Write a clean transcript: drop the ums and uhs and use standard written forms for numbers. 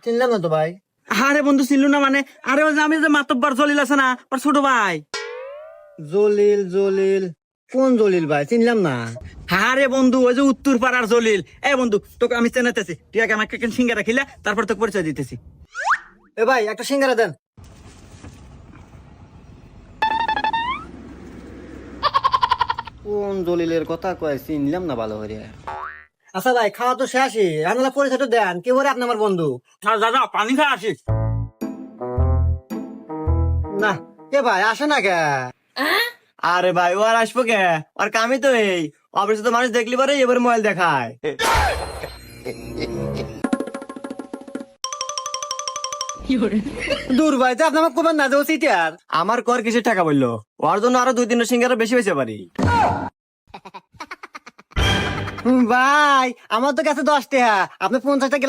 চিনলাম না তো ভাই। আরে বন্ধু চিনলু না মানে? আরে ওই যে আমি যে মাতব্বর জলিল আছে না, ওর ছোট ভাই। জলিল জলিল, কোন জলিল ভাই? চিনলাম না। আরে বন্ধু ওই যে উত্তর পাড়ার জলিল। এ বন্ধু তোকে আমি চেনাতেছি, তুই আগে আমাকে সিঙ্গারা খিলা, তারপর তোকে পরিচয় দিতেছি। এ ভাই একটা সিঙ্গারা দেন। কোন জলিলের কথা কয়, চিনলাম না ভালো করে। আচ্ছা ভাই, খাওয়া তো শেষই, আপনারা পরিচয় তো দেন, কে বলে আপনি আমার বন্ধু? যা যা পানি খা আসিস। না, কে ভাই আসে না কে? আরে ভাই ও আর আসবো কে? আর কামই তো এই অফিসে তো মানুষ দেখলি পারে এবার মোবাইল দেখায়। দূর ভাই, তো আপনি আমার কোবেন না যে ও সিটার। আমার কর কিসের টাকা বললো? ওর জন্য আরো 2-3 সিঙ্গারা বেশি বেশি পারি। ভাই আমার তো কাছে 10 টাকা, আপনি 50 টাকা